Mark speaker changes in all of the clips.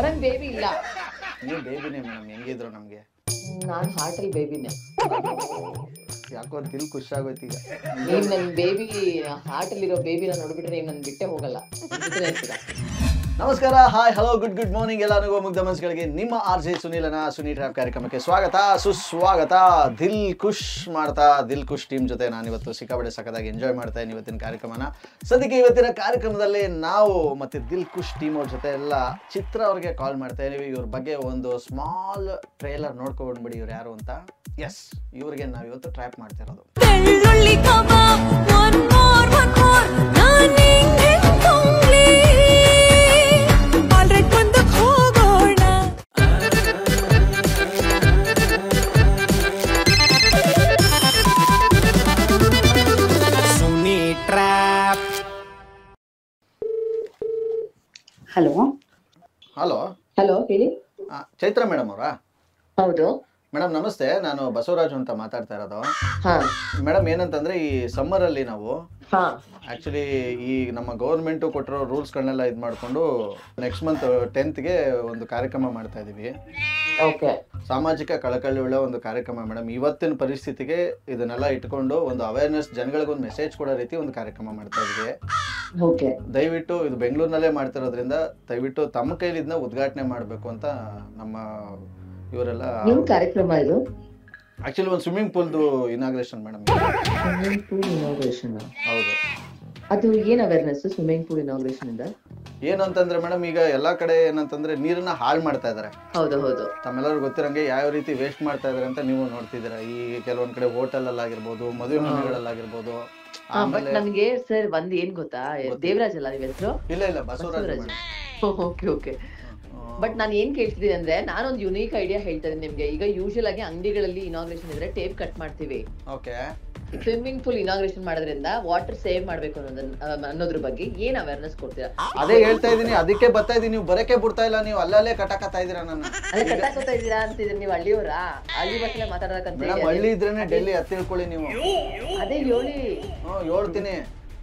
Speaker 1: ನಂಗೆ ಬೇಬಿ ಇಲ್ಲ.
Speaker 2: ನೀವು ಬೇಬಿನೇ ಮೇಡಮ್, ಹೆಂಗಿದ್ರು ನಮ್ಗೆ.
Speaker 1: ನಾನ್ ಹಾರ್ಟಲ್ ಬೇಬಿನೇ.
Speaker 2: ಯಾಕೋ ದಿಲ್ ಖುಷಿ ಆಗೋಯ್ತು ಈಗ.
Speaker 1: ನೀವ್ ನನ್ ಬೇಬಿ ಹಾರ್ಟಲ್ಲಿರೋ ಬೇಬಿನ ನೋಡ್ಬಿಟ್ರೆ ನೀವ್ ನನ್ ಬಿಟ್ಟೆ ಹೋಗಲ್ಲ.
Speaker 2: ನಮಸ್ಕಾರ, ಹಾಯ್, ಹಲೋ, ಗುಡ್ ಮಾರ್ನಿಂಗ್ ಎಲ್ಲರಿಗೂ. ಮುಗ್ಧ ಮನಸ್ಸುಗಳಿಗೆ ನಿಮ್ಮ RJ ಸುನೀಲನ ಸುನಿ ಟ್ರ್ಯಾಪ್ ಕಾರ್ಯಕ್ರಮಕ್ಕೆ ಸ್ವಾಗತ, ಸುಸ್ವಾಗತ. ದಿಲ್ ಖುಷ್ ಮಾಡ್ತಾ ದಿಲ್ ಖುಷ್ ಟೀಮ್ ಜೊತೆ ನಾನಿವತ್ತು ಸಿಕ್ಕಾಪಟ್ಟೆ ಸಖತ್ತಾಗಿ ಎಂಜಾಯ್ ಮಾಡ್ತಾ ಇದ್ದೀನಿ ಇವತ್ತಿನ ಕಾರ್ಯಕ್ರಮನ. ಸದ್ಯಕ್ಕೆ ಇವತ್ತಿನ ಕಾರ್ಯಕ್ರಮದಲ್ಲಿ ನಾವು ಮತ್ತೆ ದಿಲ್ ಖುಷ್ ಟೀಮ್ ಅವ್ರ ಜೊತೆ ಎಲ್ಲ ಚಿತ್ರ ಅವ್ರಿಗೆ ಕಾಲ್ ಮಾಡ್ತಾ ಇದೀವಿ. ಇವ್ರ ಬಗ್ಗೆ ಒಂದು ಸ್ಮಾಲ್ ಟ್ರೇಲರ್ ನೋಡ್ಕೊಂಡ್ಬಿಡಿ ಇವ್ರು ಯಾರು ಅಂತ. ಎಸ್, ಇವ್ರಿಗೆ ನಾವು ಇವತ್ತು ಟ್ರ್ಯಾಪ್ ಮಾಡ್ತಿರೋದು.
Speaker 1: ಹಲೋ
Speaker 2: ಹಲೋ
Speaker 1: ಹಲೋ, ಹೇಳಿ.
Speaker 2: ಚೈತ್ರ ಮೇಡಮ್ ಅವರಾ?
Speaker 1: ಹೌದು
Speaker 2: ಮೇಡಮ್ ನಮಸ್ತೆ, ನಾನು ಬಸವರಾಜು ಅಂತ ಮಾತಾಡ್ತಾ ಇರೋದು.
Speaker 1: ಹಾ
Speaker 2: ಮೇಡಮ್ ಏನಂತಂದ್ರೆ, ಈ ಸಮ್ಮರ್ ಅಲ್ಲಿ ನಾವು
Speaker 1: ಹಾ
Speaker 2: ಆಕ್ಚುಲಿ ಈ ನಮ್ಮ ಗೌರ್ಮೆಂಟ್ ಕೊಟ್ಟಿರೋ ರೂಲ್ಸ್ಗಳನ್ನೆಲ್ಲ ಇದು ಮಾಡಿಕೊಂಡು ನೆಕ್ಸ್ಟ್ ಮಂತ್ 10th ಒಂದು ಕಾರ್ಯಕ್ರಮ ಮಾಡ್ತಾ ಇದೀವಿ.
Speaker 1: ಓಕೆ.
Speaker 2: ಸಾಮಾಜಿಕ ಕಳಕಳಿ ಉಳ್ಳ ಒಂದು ಕಾರ್ಯಕ್ರಮ ಮೇಡಮ್. ಇವತ್ತಿನ ಪರಿಸ್ಥಿತಿಗೆ ಇದನ್ನೆಲ್ಲ ಇಟ್ಕೊಂಡು ಒಂದು ಅವೇರ್ನೆಸ್, ಜನಗಳಿಗೊಂದು ಮೆಸೇಜ್ ಕೊಡೋ ರೀತಿ ಒಂದು ಕಾರ್ಯಕ್ರಮ ಮಾಡ್ತಾ ಇದೀವಿ.
Speaker 1: ಓಕೆ.
Speaker 2: ದಯವಿಟ್ಟು ಇದು ಬೆಂಗಳೂರಿನಲ್ಲೇ ಮಾಡ್ತಿರೋದ್ರಿಂದ ದಯವಿಟ್ಟು ತಮ್ಮ ಕೈಲಿ ಇದನ್ನ ಉದ್ಘಾಟನೆ ಮಾಡಬೇಕು ಅಂತ ನಮ್ಮ ಇವರೆಲ್ಲ.
Speaker 1: ಏನ್ ಕಾರ್ಯಕ್ರಮ ಇದು?
Speaker 2: ಆಕ್ಚುಲಿ ಒಂದು ಸ್ವಿಮ್ಮಿಂಗ್ ಪೂಲ್ದು inauguration madam.
Speaker 1: Swimming pool inauguration?
Speaker 2: ಹೌದು.
Speaker 1: ಅದು ಏನ್ ಅವೇರ್ನೆಸ್ ಸ್ವಿಮ್ಮಿಂಗ್ ಪೂಲ್ ಇನಾಗ್ರೇಷನ್ ಇಂದ?
Speaker 2: ಏನು ಅಂತಂದ್ರೆ ಮೇಡಮ್, ಈಗ ಎಲ್ಲಾ ಕಡೆ ಏನಂತಂದ್ರೆ ನೀರನ್ನ ಹಾಳು ಮಾಡ್ತಾ ಇದಾರೆ.
Speaker 1: ಹೌದು ಹೌದು.
Speaker 2: ತಮ್ಮೆಲ್ಲರಿಗೂ ಗೊತ್ತಿರಂಗೆ ಯಾವ ರೀತಿ ವೇಸ್ಟ್ ಮಾಡ್ತಾ ಇದಾರೆ ಅಂತ ನೀವು ನೋಡ್ತಿದ್ದೀರಾ. ಈ ಕೆಲವೊಂದ್ ಕಡೆ ಹೋಟೆಲ್ ಅಲ್ಲಾಗಿರ್ಬೋದು, ಮದುವೆ ಮನೆಗಳಲ್ಲಾಗಿರ್ಬೋದು.
Speaker 1: ಬಟ್ ನನ್ಗೆ ಸರ್ ಒಂದ್ ಏನ್ ಗೊತ್ತಾ, ದೇವರಾಜ್ ಅಲ್ಲ ನಿಮ್ ಹೆಸರು?
Speaker 2: ಇಲ್ಲ, ಬಸವರಾಜ್.
Speaker 1: Okay okay. ಬಟ್ ನಾನು ಏನ್ ಕೇಳ್ತಿದ್ದೀನಿ ಅಂದ್ರೆ, ನಾನೊಂದು ಯುನೀಕ್ ಐಡಿಯಾ ಹೇಳ್ತಾ ಇದ್ದೀನಿ ನಿಮ್ಗೆ. ಈಗ ಯೂಶುವಲ್ ಆಗಿ ಅಂಗಡಿಗಳಲ್ಲಿ ಇನಾಗ್ರೇಷನ್ ಇದ್ರೆ ಟೇಪ್ ಕಟ್ ಮಾಡ್ತೀವಿ.
Speaker 2: ಓಕೆ.
Speaker 1: ಸ್ವಿಮ್ಮಿಂಗ್ ಪೂಲ್ ಇನಾಗ್ರೇಷನ್ ಮಾಡೋದ್ರಿಂದ ವಾಟರ್ ಸೇವ್ ಮಾಡ್ಬೇಕು ಅನ್ನೋದ್ರ ಬಗ್ಗೆ ಏನ್ ಅವೇರ್ನೆಸ್ ಕೊಡ್ತೀರಾ?
Speaker 2: ಅದೇ ಹೇಳ್ತಾ ಇದೀನಿ, ಅದಕ್ಕೆ ಬರ್ತಾ ಇದೀನಿ. ನೀವು ಬರಕ್ಕೆ ಬಿಡ್ತಾ ಇಲ್ಲ, ನೀವು ಅಲ್ಲೇ ಕಟಾಕತ್ತಾ ಇದೀರಾ ನನ್ನ.
Speaker 1: ಅಲ್ಲ, ಕಟ್ಟಾಕೋತಾ ಇದೀರಾ ಅಂತಿದ್ರೆ ನೀವು ಹಳ್ಳಿಯವರಾ? ಹಳ್ಳಿ ಭಾಷೆಲೆ ಮಾತಾಡಕಂತ.
Speaker 2: ಮೇಡಮ್, ಹಳ್ಳಿ ಇದ್ರೇನೆ ಡೆಲ್ಲಿ ಹತ್ತಿಳ್ಕೊಳ್ಳಿ ನೀವು.
Speaker 1: ಅದೇ ಹೇಳಿ.
Speaker 2: ಹೇಳ್ತೀನಿ.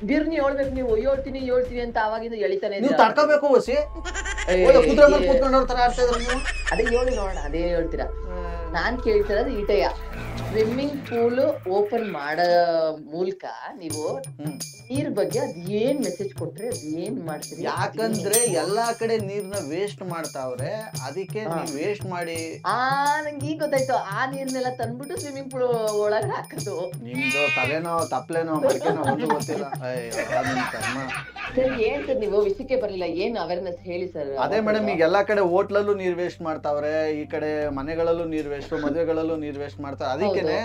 Speaker 1: ಬಿರ್ನಿ ಹೇಳ್ಬೇಕು ನೀವು. ಹೇಳ್ತೀನಿ ಅಂತ ಅವಾಗಿಂದ ಎಳಿತಾನೆ
Speaker 2: ನೀವು ತಡ್ಕೋಬೇಕು ಹೊಸಿ. ಕೂತ್ಕೊಂಡವ್ರ ತರ ಆಡ್ತಾ ಇದ್ರ ನೀವು.
Speaker 1: ಅದೇ ಹೇಳಿ ನೋಡೋಣ, ಅದೇ ಹೇಳ್ತೀರಾ. ನಾನ್ ಕೇಳ್ತಿರೋದು ಈಟಯ್ಯ, ಸ್ವಿಮ್ಮಿಂಗ್ ಪೂಲ್ ಓಪನ್ ಮಾಡೋ ಮೂಲಕ ನೀವು ನೀರ್ ಬಗ್ಗೆ ಅದ್ ಏನ್ ಮೆಸೇಜ್ ಕೊಟ್ರೆ ಅದ್ ಏನ್ ಮಾಡ್ತೀರಿ?
Speaker 2: ಯಾಕಂದ್ರೆ ಎಲ್ಲಾ ಕಡೆ ನೀರ್ನ ವೇಸ್ಟ್ ಮಾಡ್ತಾವ್ರೆ, ಅದಕ್ಕೆ ನೀವು ವೇಸ್ಟ್ ಮಾಡಿ.
Speaker 1: ನಂಗೆ ಈಗ ಗೊತ್ತಾಯ್ತು. ಆ ನೀರ್ನೆಲ್ಲ ತಂದ್ಬಿಟ್ಟು ಸ್ವಿಮ್ಮಿಂಗ್ ಪೂಲ್ ಒಳಗೆ ಹಾಕೋದು.
Speaker 2: ನಿಮ್ದು ತಲೆನೋ ತಪ್ಲೇನೋ ಮಡಿಕೆನೋ ಒಂದು ಗೊತ್ತಿಲ್ಲ.
Speaker 1: ಸರ್ ಏನ್ ಸರ್ ನೀವು ವಿಷಯಕ್ಕೆ ಬರ್ಲಿಲ್ಲ, ಏನ್ ಅವೇರ್ನೆಸ್ ಹೇಳಿ ಸರ್.
Speaker 2: ಅದೇ ಮೇಡಮ್, ಈಗ ಎಲ್ಲಾ ಕಡೆ ಹೋಟ್ಲಲ್ಲೂ ನೀರ್ ವೇಸ್ಟ್ ಮಾಡ್ತಾವ್ರೆ, ಈ ಕಡೆ ಮನೆಗಳಲ್ಲೂ ನೀರ್ ವೇಸ್ಟ್, ಮದುವೆಗಳಲ್ಲೂ ನೀರ್ ವೇಸ್ಟ್ ಮಾಡ್ತಾರೆ. ಅದಕ್ಕೇನೆ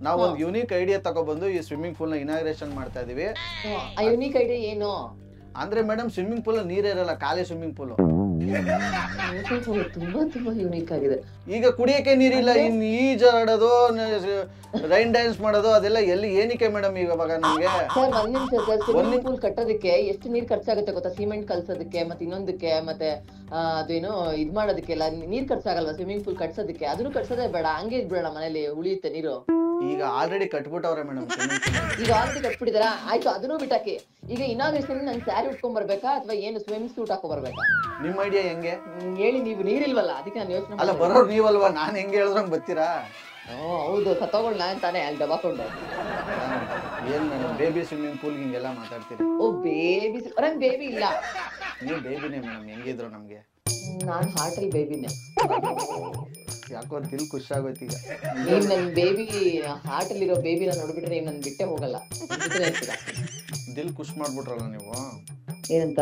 Speaker 2: ನಾವು ಒಂದು ಯುನೀಕ್ ಐಡಿಯಾ ತಗೊಬಂದು ಈ ಸ್ವಿಮ್ಮಿಂಗ್ ಪೂಲ್ ನ ಇನಾಗ್ರೇಷನ್ ಮಾಡ್ತಾ ಇದೀವಿ.
Speaker 1: ಆ ಯುನೀಕ್ ಐಡಿಯಾ ಏನು
Speaker 2: ಅಂದ್ರೆ ಮೇಡಮ್, ಸ್ವಿಮ್ಮಿಂಗ್ ಪೂಲ್ ನೀರೇ ಇರಲ್ಲ, ಖಾಲಿ ಸ್ವಿಮ್ಮಿಂಗ್ ಪೂಲ್.
Speaker 1: ತುಂಬಾ ತುಂಬಾ ಯುನೀಕ್ ಆಗಿದೆ.
Speaker 2: ಈಗ ಕುಡಿಯಕ್ಕೆ ನೀರಿಲ್ಲ, ಇನ್ ಈಜಾಡೋದು, ರೈನ್ ಡ್ಯಾನ್ಸ್ ಮಾಡೋದು ಅದೆಲ್ಲ ಎಲ್ಲಿ ಏನಕ್ಕೆ ಮೇಡಮ್ ಇವಾಗ ನಮ್ಗೆ?
Speaker 1: ಸರ್ ಒಂದ್ ನಿಮಿಷ ಸರ್, ಸ್ವಿಮ್ಮಿಂಗ್ ಪೂಲ್ ಕಟ್ಟೋದಕ್ಕೆ ಎಷ್ಟು ನೀರ್ ಖರ್ಚಾಗುತ್ತೆ ಗೊತ್ತಾ? ಸಿಮೆಂಟ್ ಕಲ್ಸೋದಕ್ಕೆ ಮತ್ತೆ ಇನ್ನೊಂದಕ್ಕೆ ಮತ್ತೆ ಅದೇನು ಇದ್ ಮಾಡೋದಕ್ಕೆಲ್ಲ ನೀರ್ ಖರ್ಚಾಗಲ್ವಾ? ಸ್ವಿಮ್ಮಿಂಗ್ ಪೂಲ್ ಕಟ್ಸೋದಕ್ಕೆ ಅದನ್ನು ಕಟ್ಸೋದೇ ಬೇಡ, ಹಂಗೆ ಇದ್ಬಿಡೋಣ, ಮನೇಲಿ ಉಳಿಯುತ್ತೆ ನೀರು.
Speaker 2: ಈಗ ಆಲ್ರೆಡಿ ಕಟ್ಬಿಟ್ಟವ್ರೆ ಮೇಡಮ್.
Speaker 1: ಈಗ ಆಲ್ರೆಡಿ ಕಟ್ಬಿಟ್ಟಿದಾರ, ಆಯ್ತು, ಅದನ್ನು ಬಿಟ್ಟಾಕಿ. ಈಗ ಇನಾಗ್ರೇಷನ್ ನನ್ ಸ್ಯಾರಿ ಉಟ್ಕೊಂಡ್ ಬರ್ಬೇಕಾ ಅಥವಾ ಏನು ಸ್ವಿಮ್ಮಿಂಗ್ ಸೂಟ್ ಹಾಕೋ ಬರ್ಬೇಕಾ?
Speaker 2: ನಿಮ್ ಐಡಿಯಾ ಹೆಂಗೆ
Speaker 1: ಹೇಳಿ. ನೀವು ನೀರಿಲ್ವಲ್ಲ, ಅದಕ್ಕೆ ನಾನು ಯೋಚನೆ.
Speaker 2: ಅಲ್ಲ, ಬರೋರು ನೀವಲ್ವಾ, ನಾನ್ ಹೆಂಗೆ ಹೇಳಿದ್ರಂಗ್ ಬರ್ತೀರಾ?
Speaker 1: ಹೌದು, ಸತ್ತೋಗಳ್ ನಾನ್ ತಾನೇ ಅಲ್ಲಿ ದಬಾಕೊಂಡು.
Speaker 2: ಏನ್ ಮೇಡಮ್, ಬೇಬಿ ಸ್ವಿಮ್ಮಿಂಗ್ ಪೂಲ್ ಹಿಂಗೆಲ್ಲ ಮಾತಾಡ್ತೀರಿ?
Speaker 1: ಓ ಬೇಬಿ, ನಂಗೆ ಬೇಬಿ ಇಲ್ಲ.
Speaker 2: ನೀವು ಬೇಬಿನೇ ಮೇಡಮ್, ಹೆಂಗಿದ್ರು ನಮ್ಗೆ.
Speaker 1: ನಾನ್ ಹಾರ್ಟಲ್ ಬೇಬಿನೇ.
Speaker 2: ಯಾಕೋ ದಿಲ್ ಖುಷಿ ಆಗೋಯ್ತು ಈಗ.
Speaker 1: ನೀವ್ ನನ್ ಬೇಬಿ ಹಾರ್ಟಲ್ಲಿರೋ ಬೇಬಿನ ನೋಡ್ಬಿಟ್ರೆ ನೀವ್ ನನ್ ಬಿಟ್ಟೆ ಹೋಗಲ್ಲ.
Speaker 2: ದಿಲ್ ಖುಷಿ ಮಾಡ್ಬಿಟ್ರಲ್ಲ ನೀವು.
Speaker 1: ಏನಂತ?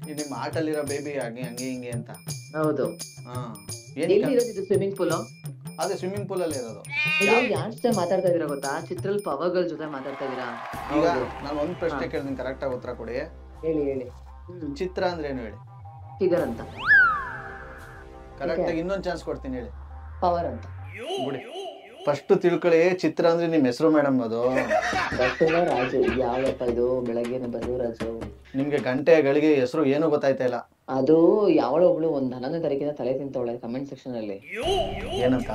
Speaker 2: ಈ ನಿಮ್ಮ ಹಾರ್ಟಲ್ಲಿರೋ ಬೇಬಿ ಹಂಗೆ ಹಿಂಗೆ ಅಂತ.
Speaker 1: ಹೌದು. ಎಲ್ಲಿರೋದು ಸ್ವಿಮ್ಮಿಂಗ್ ಪೂಲ್?
Speaker 2: ಅದೇ ಸ್ವಿಮ್ಮಿಂಗ್ ಪೂಲ್ ಅಲ್ಲಿ ಇರೋದು.
Speaker 1: ಯಾರ್ ಜೊತೆ ಮಾತಾಡ್ತಾ ಇದೀರಾ ಗೊತ್ತಾ? ಚಿತ್ರಲ್ ಪವರ್ಗಳ ಜೊತೆ ಮಾತಾಡ್ತಾ ಇದೀರಾ.
Speaker 2: ಈಗ ನಾನು ಒಂದ್ ಪ್ರಶ್ನೆ ಕೇಳ್ತೀನಿ, ಕರೆಕ್ಟ್ ಆಗಿ ಉತ್ತರ ಕೊಡಿ.
Speaker 1: ಹೇಳಿ.
Speaker 2: ಚಿತ್ರ ಅಂದ್ರೆ ಏನು ಹೇಳಿ?
Speaker 1: ಫಿಗರ್ ಅಂತ.
Speaker 2: ಕರೆಕ್ಟ್ ಆಗಿ ಇನ್ನೊಂದ್ ಚಾನ್ಸ್ ಕೊಡ್ತೀನಿ, ಹೇಳಿ.
Speaker 1: ಪವರ್ ಅಂತ.
Speaker 2: ಬಿಡಿ, ಫಸ್ಟ್ ತಿಳ್ಕೊಳ್ಳಿ. ಚಿತ್ರ ಅಂದ್ರೆ ನಿಮ್ ಹೆಸರು ಮೇಡಮ್. ಅದು
Speaker 1: ಬಸವರಾಜು. ಯಾವಪ್ಪ ಇದು ಬೆಳಗ್ಗೆನೆ ಬಸವರಾಜು?
Speaker 2: ನಿಮ್ಗೆ ಗಂಟೆ ಗಳಿಗೆ ಹೆಸರು ಏನು ಗೊತ್ತಾಯ್ತಾ ಇಲ್ಲ?
Speaker 1: ಅದು ಯಾವಳ ಒಬ್ಳು ಒಂದ್ 11ನೇ ತಾರೀಕಿನ ತಲೆ ತಿಂತವಳೆ ಕಮೆಂಟ್ ಸೆಕ್ಷನ್ ಅಲ್ಲಿ.
Speaker 2: ಏನಂತ?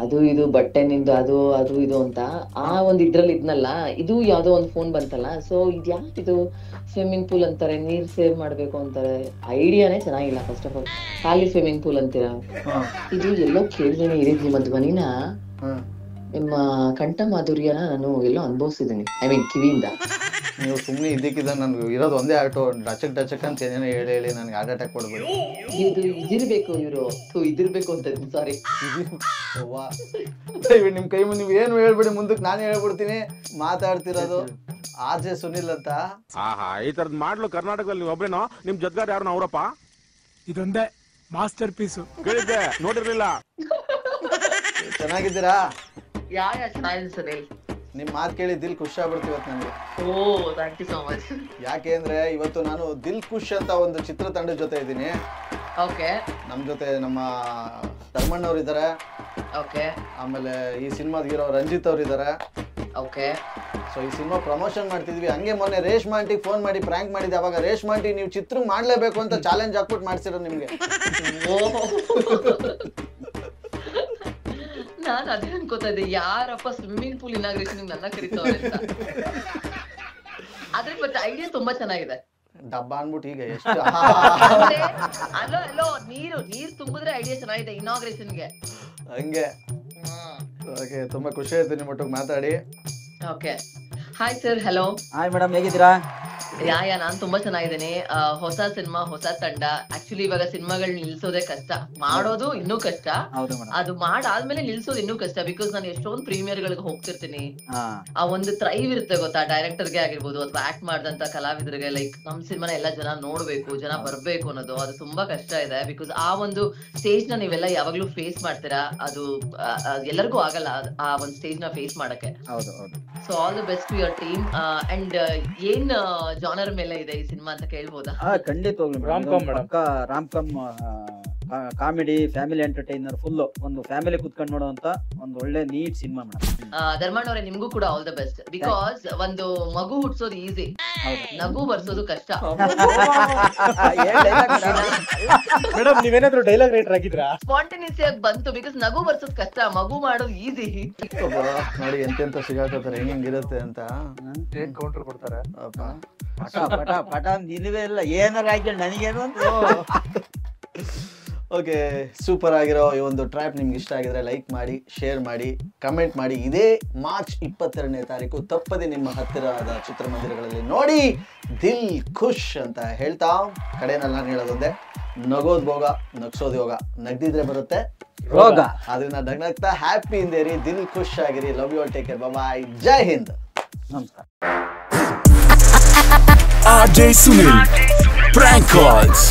Speaker 1: ಅದು ಇದು ಬಟ್ಟೆ ನಿಂದು ಅದು ಅದು ಇದು ಅಂತ ಆ ಒಂದ್ ಇದ್ರಲ್ಲಿ ಇದ್ನಲ್ಲ, ಇದು ಯಾವ್ದೋ ಒಂದ್ ಫೋನ್ ಬಂತಲ್ಲ, ಸೊ ಇದ್ಯಾಕಿದು ಸ್ವಿಮ್ಮಿಂಗ್ ಪೂಲ್ ಅಂತಾರೆ, ನೀರ್ ಸೇವ್ ಮಾಡ್ಬೇಕು ಅಂತಾರೆ, ಐಡಿಯಾನೇ ಚೆನ್ನಾಗಿಲ್ಲ. ಫಸ್ಟ್ ಆಫ್ ಆಲ್ ಖಾಲಿ ಸ್ವಿಮ್ಮಿಂಗ್ ಪೂಲ್ ಅಂತೀರಾ, ಇದು ಎಲ್ಲೋ ಕೇಳಿದೀನಿ ಇರಿದ್ ನಿಮ್ಮ ಧ್ವನಿನ, ನಿಮ್ಮ ಕಂಠ ಮಾಧುರ್ಯನ ನಾನು ಎಲ್ಲೋ ಅನುಭವಿಸಿದೀನಿ, ಐ ಮೀನ್ ಕಿವಿಯಿಂದ.
Speaker 2: ನೀವು ಸುಮ್ಮನೆ ಇದ್ದಕ್ಕಿದ್ದ ನನ್ಗೆ ಇರೋದು ಒಂದೇ ಆಟೋ ಡಚಕ್ ಅಂತ ಏನೇನೋ ಹೇಳಿ ನನಗೆ ಹಾರ್ಟ್ ಅಟ್ಯಾಕ್ ಕೊಡ್ಬೋದು.
Speaker 1: ಇದು ಇದಿರ್ಬೇಕು, ಇವರು ಇದಿರ್ಬೇಕು ಅಂತ ಸಾರಿ.
Speaker 2: ನಿಮ್ ಕೈ ಮುಂದೆ ನೀವು ಏನು ಹೇಳ್ಬಿಡಿ, ಮುಂದಕ್ಕೆ ನಾನು ಹೇಳ್ಬಿಡ್ತೀನಿ. ಮಾತಾಡ್ತಿರೋದು ಆರ್.ಜೆ. ಸುನಿಲ್ ಅಂತ.
Speaker 3: ಈ ತರದ್ ಮಾಡ್ಲು ಕರ್ನಾಟಕದಲ್ಲಿ ಒಬ್ರೇನೋ, ನಿಮ್ ಜೊತೆಗಾರ ಯಾರು ಅವರಪ್ಪ?
Speaker 4: ಇದೊಂದೇ ಮಾಸ್ಟರ್ ಪೀಸು.
Speaker 3: ಕೇಳಿದ್ದೆ, ನೋಡಿರ್ಲಿಲ್ಲ.
Speaker 2: ಚೆನ್ನಾಗಿದ್ದೀರಾ?
Speaker 1: ಯಾ ಚೆನ್ನಾಗಿದೆ ಸರ್.
Speaker 2: ನಿಮ್ ಮಾತು ಕೇಳಿ ದಿಲ್ ಖುಷಿ ಆಗ್ಬಿಡ್ತು ಇವತ್ತು ನನಗೆ.
Speaker 1: ಓ ಥ್ಯಾಂಕ್ ಯು ಸೋ ಮಚ್.
Speaker 2: ಯಾಕೆ ಅಂದ್ರೆ ಇವತ್ತು ನಾನು ದಿಲ್ ಖುಷ್ ಅಂತ ಒಂದು ಚಿತ್ರತಂಡದ ಜೊತೆ ಇದ್ದೀನಿ.
Speaker 1: ಓಕೆ.
Speaker 2: ನಮ್ಮ ಜೊತೆ ನಮ್ಮ ಧರ್ಮಣ್ಣವ್ರು ಇದ್ದಾರೆ.
Speaker 1: ಓಕೆ.
Speaker 2: ಆಮೇಲೆ ಈ ಸಿನಿಮಾದ ಹೀರೋ ರಂಜಿತ್ ಅವ್ರು ಇದ್ದಾರೆ.
Speaker 1: ಓಕೆ.
Speaker 2: ಸೊ ಈ ಸಿನಿಮಾ ಪ್ರಮೋಷನ್ ಮಾಡ್ತಿದ್ವಿ. ಹಂಗೆ ಮೊನ್ನೆ ರೇಷ್ಮಾ ಆಂಟಿಗೆ ಫೋನ್ ಮಾಡಿ ಪ್ರ್ಯಾಂಕ್ ಮಾಡಿದ್ದೆ. ಅವಾಗ ರೇಷ್ಮಾ ಆಂಟಿ ನೀವು ಚಿತ್ರ ಮಾಡ್ಲೇಬೇಕು ಅಂತ ಚಾಲೆಂಜ್ ಹಾಕ್ಬಿಟ್ಟು ಮಾಡ್ಸಿರೋ ನಿಮ್ಗೆ.
Speaker 1: ನಾನು ಅದೇ ಅನ್ಕೋತಾ ಇದ್ದೆ, ಯಾರಪ್ಪ ಸ್ವಿಮ್ಮಿಂಗ್ ಪೂಲ್ ಇನಾಗ್ರೇಷನ್ ನನ್ನ ಕರಿತವ್ರೆ ಅಂತ. ಆದ್ರೆ ಬಟ್ ಐಡಿಯಾ ತುಂಬಾ ಚೆನ್ನಾಗಿದೆ.
Speaker 2: ಡಬ್ಬ ಅನ್ಬಿಟ್ಟು ಈಗ ಎಷ್ಟು
Speaker 1: ಅಲ್ಲೋ ಅಲ್ಲೋ ನೀರು ತುಂಬಿದ್ರೆ ಐಡಿಯಾ ಚೆನ್ನಾಗಿದೆ ಇನಾಗ್ರೇಷನ್ಗೆ.
Speaker 2: ಹಂಗೆ ಓಕೆ, ತುಂಬಾ ಖುಷಿ ಆಯ್ತು ನಿಮ್ಮ ಒಟ್ಟಿಗೆ ಮಾತಾಡಿ.
Speaker 1: Okay. Hi sir. Hello.
Speaker 5: Hi madam, ಹೇಗಿದ್ದೀರಾ?
Speaker 1: ನಾನ್ ತುಂಬಾ ಚೆನ್ನಾಗಿದ್ದೀನಿ. ಹೊಸ ಸಿನಿಮಾ, ಹೊಸ ತಂಡ. ಆಕ್ಚುಲಿ ಇವಾಗ ಸಿನಿಮಾಗಳು ನಿಲ್ಸೋದೇ ಕಷ್ಟ, ಮಾಡೋದು ಇನ್ನೂ ಕಷ್ಟ, ಅದು ಮಾಡಾದ್ಮೇಲೆ ನಿಲ್ಸೋದು ಇನ್ನೂ ಕಷ್ಟ. ಬಿಕಾಸ್ ನಾನು ಎಷ್ಟೊಂದು ಪ್ರೀಮಿಯರ್ ಗಳಿಗೆ ಹೋಗ್ತಿರ್ತೀನಿ. ಆ ಒಂದು ಥ್ರೈವ್ ಇರುತ್ತೆ ಗೊತ್ತಾ, ಡೈರೆಕ್ಟರ್ಗೆ ಆಗಿರ್ಬೋದು ಅಥವಾ ಆಕ್ಟ್ ಮಾಡಿದಂತ ಕಲಾವಿದರಿಗೆ, ಲೈಕ್ ನಮ್ ಸಿನಿಮಾನ ಎಲ್ಲ ಜನ ನೋಡ್ಬೇಕು, ಜನ ಬರ್ಬೇಕು ಅನ್ನೋದು, ಅದು ತುಂಬಾ ಕಷ್ಟ ಇದೆ. ಬಿಕಾಸ್ ಆ ಒಂದು ಸ್ಟೇಜ್ ನ ನೀವೆಲ್ಲ ಯಾವಾಗ್ಲೂ ಫೇಸ್ ಮಾಡ್ತೀರಾ, ಅದು ಎಲ್ಲರಿಗೂ ಆಗಲ್ಲ ಆ ಒಂದು ಸ್ಟೇಜ್ ನ ಫೇಸ್ ಮಾಡಕ್ಕೆ. So all the best to your team. And ಏನ್ ಜಾನರ್ ಮೇಲೆ ಇದೆ ಈ ಸಿನಿಮಾ ಅಂತ ಕೇಳ್ಬೋದಾ?
Speaker 5: ಖಂಡಿತವಾಗ್ಲೂ rom com, comedy, family entertainer, full ಒಂದು ಫ್ಯಾಮಿಲಿ ಕುತ್ಕೊಂಡು ನೋಡುವಂತ ಒಂದು ಒಳ್ಳೆ ನೀಟ್ ಸಿನಿಮಾ ಮೇಡಮ್.
Speaker 1: ಧರ್ಮಣ್ಣ ಅವರೇ, ನಿಮ್ಗೂ ಕೂಡ ಆಲ್ ದ ಬೆಸ್ಟ್. ಬಿಕಾಸ್ ಒಂದು ಮಗು ಹುಟ್ಸೋದು ಈಸಿ, ನಗು ಬರ್ಸೋದು ಕಷ್ಟ.
Speaker 4: ಮೇಡಮ್ ನೀವೇನಾದ್ರೂ ಡೈಲಾಗ್ ರೈಟರ್ ಆಗಿದ್ರಾ?
Speaker 1: ಸ್ಪಾಂಟೇನಿಯಸ್ ಆಗಿ ಬಂತು, ಬಿಕಾಸ್ ನಗು ಬರ್ಸೋದು ಕಷ್ಟ, ಮಗು ಮಾಡೋದು ಈಸಿ.
Speaker 2: ನೋಡಿ ಎಂತೆಂತ ಸಿಗಾಕೋತಾರೆ, ಹೆಂಗಿರುತ್ತೆ ಅಂತ
Speaker 4: ಕೌಂಟರ್ ಕೊಡ್ತಾರೆ.
Speaker 5: ಪಟ ನಿಲ್ವೇ ಇಲ್ಲ, ಏನಾರ ಆಗಿ ನನಗೇನು ಅಂತ.
Speaker 2: ಓಕೆ, ಸೂಪರ್ ಆಗಿರೋ ಈ ಒಂದು ಟ್ರ್ಯಾಪ್ ನಿಮ್ಗೆ ಇಷ್ಟ ಆಗಿದ್ರೆ ಲೈಕ್ ಮಾಡಿ, ಶೇರ್ ಮಾಡಿ, ಕಮೆಂಟ್ ಮಾಡಿ. ಇದೇ ಮಾರ್ಚ್ 22ನೇ ತಾರೀಕು ತಪ್ಪದೆ ನಿಮ್ಮ ಹತ್ತಿರದ ಚಿತ್ರಮಂದಿರಗಳಲ್ಲಿ ನೋಡಿ ದಿಲ್ ಖುಷ್ ಅಂತ ಹೇಳ್ತಾ, ಕಡೆಯಲ್ಲಿ ನಾನು ಹೇಳೋದೊಂದೇ, ನಗೋದ್ ಭೋಗ, ನಗ್ಸೋದ್ ಯೋಗ. ನಗ್ದಿದ್ರೆ ಬರುತ್ತೆ
Speaker 5: ರೋಗ.
Speaker 2: ಅದನ್ನ ನಗ್ನಗ್ತಾ ಹ್ಯಾಪಿ ಇಂದೇರಿ, ದಿಲ್ ಖುಷ್ ಆಗಿರಿ. Love you all, take care, bye, ಜೈ ಹಿಂದ್.
Speaker 5: ನಮಸ್ಕಾರ.
Speaker 6: R.J. Sunil, Prank Calls.